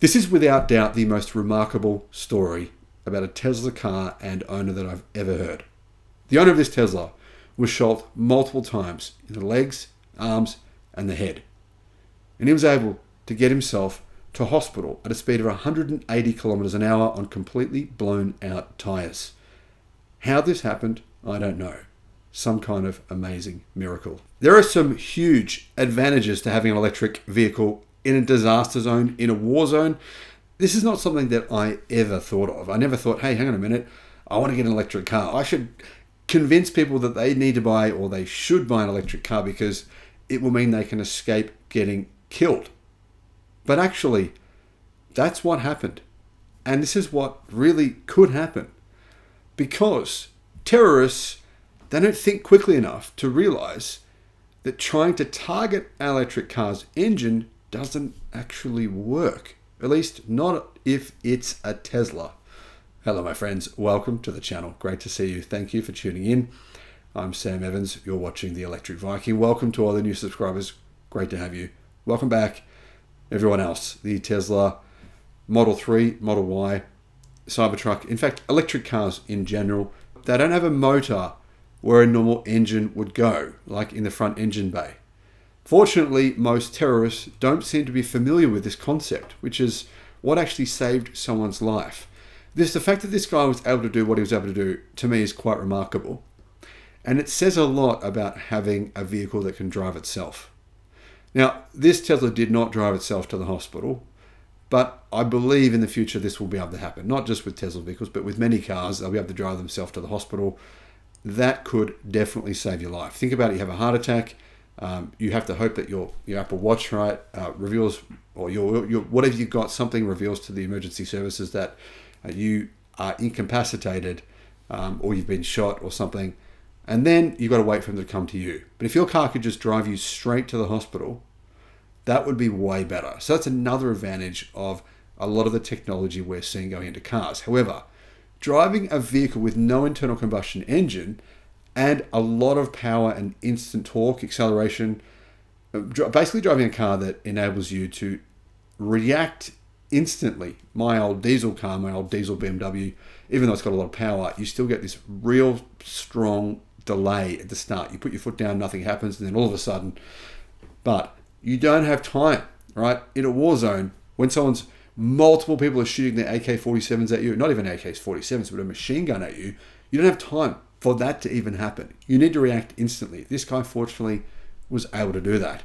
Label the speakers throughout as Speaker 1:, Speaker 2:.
Speaker 1: This is without doubt the most remarkable story about a Tesla car and owner that I've ever heard. The owner of this Tesla was shot multiple times in the legs, arms, and the head. And he was able to get himself to hospital at a speed of 180 kilometers an hour on completely blown out tires. How this happened, I don't know. Some kind of amazing miracle. There are some huge advantages to having an electric vehicle in a disaster zone, in a war zone. This is not something that I ever thought of. I never thought, hey, hang on a minute, I want to get an electric car. I should convince people that they need to buy or they should buy an electric car because it will mean they can escape getting killed. But actually, that's what happened. And this is what really could happen. Because terrorists, they don't think quickly enough to realize that trying to target an electric car's engine doesn't actually work. At least not if it's a Tesla. Hello my friends, welcome to the channel. Great to see you. Thank you for tuning in. I'm Sam Evans. You're watching the Electric Viking. Welcome to all the new subscribers. Great to have you. Welcome back everyone else. The Tesla Model 3, Model Y, Cybertruck. In fact, electric cars in general, they don't have a motor where a normal engine would go, like in the front engine bay. Fortunately, most terrorists don't seem to be familiar with this concept, which is what actually saved someone's life. The fact that this guy was able to do what he was able to do, to me, is quite remarkable. And it says a lot about having a vehicle that can drive itself. Now, this Tesla did not drive itself to the hospital, but I believe in the future this will be able to happen. Not just with Tesla vehicles, but with many cars, they'll be able to drive themselves to the hospital. That could definitely save your life. Think about it, you have a heart attack. You have to hope that your Apple Watch reveals, or your whatever you've got, something reveals to the emergency services that you are incapacitated or you've been shot or something, and then you've got to wait for them to come to you. But if your car could just drive you straight to the hospital, that would be way better. So that's another advantage of a lot of the technology we're seeing going into cars. However, driving a vehicle with no internal combustion engine and a lot of power and instant torque, acceleration, basically driving a car that enables you to react instantly. My old diesel car, my old diesel BMW, even though it's got a lot of power, you still get this real strong delay at the start. You put your foot down, nothing happens, and then all of a sudden, but you don't have time, right? In a war zone, when multiple people are shooting their AK-47s at you, not even AK-47s, but a machine gun at you, you don't have time for that to even happen. You need to react instantly. This guy, fortunately, was able to do that.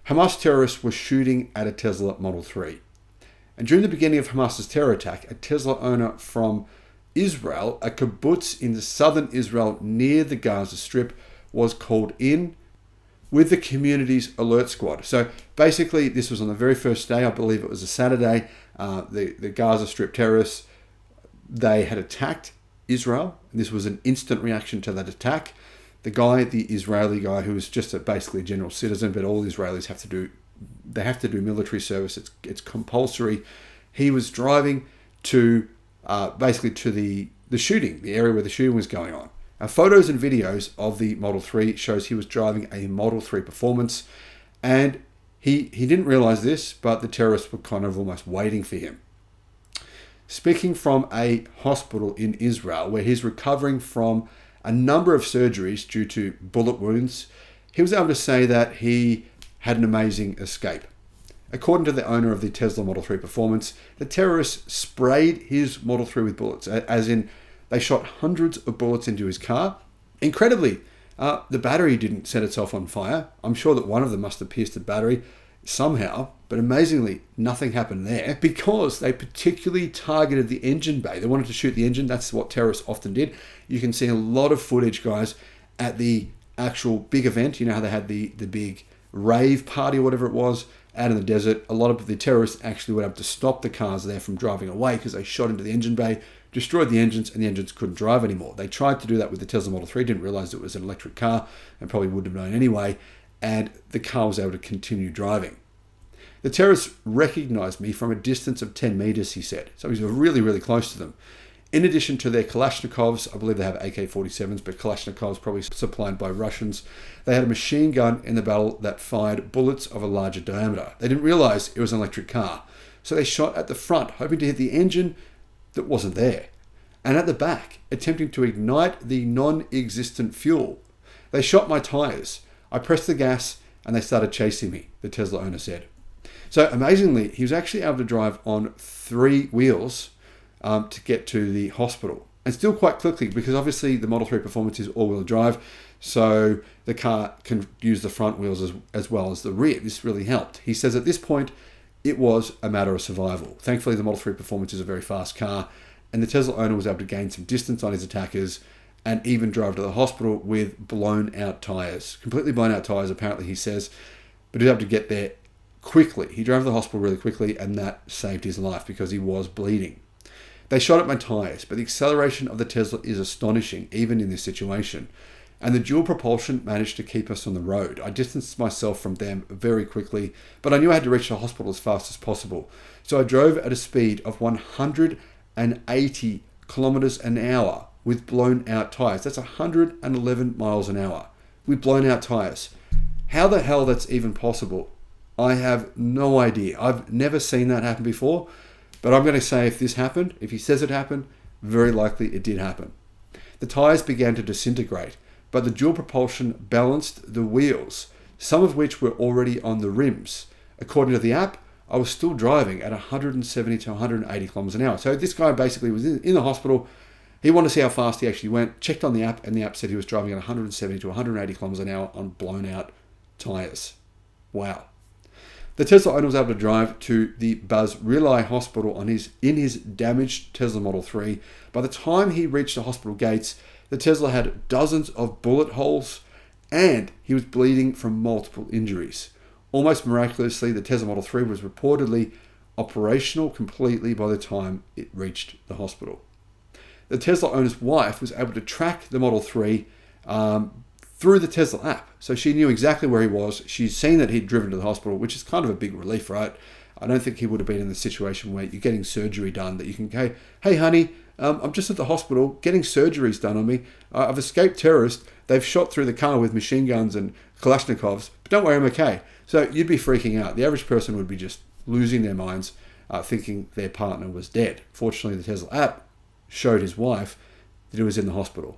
Speaker 1: Hamas terrorists were shooting at a Tesla Model 3. And during the beginning of Hamas's terror attack, a Tesla owner from Israel, a kibbutz in the southern Israel near the Gaza Strip, was called in with the community's alert squad. So basically, this was on the very first day, I believe it was a Saturday, the Gaza Strip terrorists, they had attacked Israel. This was an instant reaction to that attack. The Israeli guy, who was just basically a general citizen, but all Israelis have to do military service. It's compulsory. He was driving to basically to the shooting, the area where the shooting was going on. Photos and videos of the Model 3 shows he was driving a Model 3 Performance, and he didn't realize this, but the terrorists were kind of almost waiting for him. Speaking from a hospital in Israel where he's recovering from a number of surgeries due to bullet wounds, he was able to say that he had an amazing escape. According to the owner of the Tesla Model 3 Performance, the terrorists sprayed his Model 3 with bullets, as in they shot hundreds of bullets into his car. Incredibly, the battery didn't set itself on fire. I'm sure that one of them must have pierced the battery somehow, but amazingly, nothing happened there because they particularly targeted the engine bay. They wanted to shoot the engine. That's what terrorists often did. You can see a lot of footage, guys, at the actual big event. You know how they had the big rave party or whatever it was out in the desert. A lot of the terrorists actually were able to stop the cars there from driving away because they shot into the engine bay, destroyed the engines, and the engines couldn't drive anymore. They tried to do that with the Tesla Model 3, didn't realize it was an electric car, and probably wouldn't have known anyway, and the car was able to continue driving. The terrorists recognized me from a distance of 10 meters, he said. So he was really, really close to them. In addition to their Kalashnikovs, I believe they have AK-47s, but Kalashnikovs probably supplied by Russians, they had a machine gun in the battle that fired bullets of a larger diameter. They didn't realize it was an electric car. So they shot at the front, hoping to hit the engine that wasn't there, and at the back, attempting to ignite the non-existent fuel. They shot my tires. I pressed the gas and they started chasing me, the Tesla owner said. So amazingly, he was actually able to drive on 3 wheels to get to the hospital. And still quite quickly, because obviously the Model 3 Performance is all-wheel drive, so the car can use the front wheels as well as the rear. This really helped. He says at this point, it was a matter of survival. Thankfully, the Model 3 Performance is a very fast car, and the Tesla owner was able to gain some distance on his attackers and even drive to the hospital with blown out tires. Completely blown out tires, apparently, he says, but he was able to get there quickly. He drove to the hospital really quickly, and that saved his life because he was bleeding. They shot at my tires, but the acceleration of the Tesla is astonishing, even in this situation. And the dual propulsion managed to keep us on the road. I distanced myself from them very quickly, but I knew I had to reach the hospital as fast as possible. So I drove at a speed of 180 kilometers an hour with blown out tires. That's 111 miles an hour with blown out tires. How the hell that's even possible? I have no idea. I've never seen that happen before, but I'm going to say if this happened, if he says it happened, very likely it did happen. The tires began to disintegrate, but the dual propulsion balanced the wheels, some of which were already on the rims. According to the app, I was still driving at 170 to 180 kilometers an hour. So this guy basically was in the hospital. He wanted to see how fast he actually went, checked on the app, and the app said he was driving at 170 to 180 kilometers an hour on blown out tires. Wow. The Tesla owner was able to drive to the Baz Relay Hospital in his damaged Tesla Model 3. By the time he reached the hospital gates, the Tesla had dozens of bullet holes and he was bleeding from multiple injuries. Almost miraculously, the Tesla Model 3 was reportedly operational completely by the time it reached the hospital. The Tesla owner's wife was able to track the Model 3 through the Tesla app. So she knew exactly where he was. She's seen that he'd driven to the hospital, which is kind of a big relief, right? I don't think he would have been in the situation where you're getting surgery done that you can go, hey, honey, I'm just at the hospital getting surgeries done on me. I've escaped terrorists. They've shot through the car with machine guns and Kalashnikovs, but don't worry, I'm okay. So you'd be freaking out. The average person would be just losing their minds, thinking their partner was dead. Fortunately, the Tesla app showed his wife that he was in the hospital.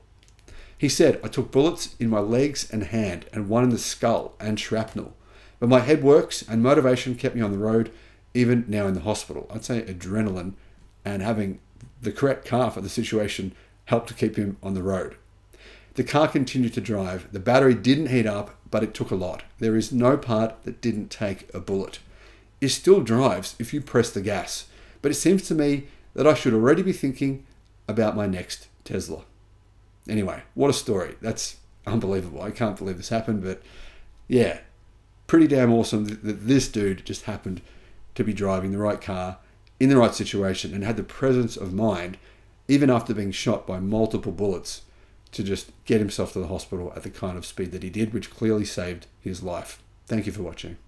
Speaker 1: He said, I took bullets in my legs and hand and one in the skull and shrapnel. But my head works and motivation kept me on the road, even now in the hospital. I'd say adrenaline and having the correct car for the situation helped to keep him on the road. The car continued to drive. The battery didn't heat up, but it took a lot. There is no part that didn't take a bullet. It still drives if you press the gas. But it seems to me that I should already be thinking about my next Tesla. Anyway, what a story. That's unbelievable. I can't believe this happened, but yeah, pretty damn awesome that this dude just happened to be driving the right car in the right situation and had the presence of mind, even after being shot by multiple bullets, to just get himself to the hospital at the kind of speed that he did, which clearly saved his life. Thank you for watching.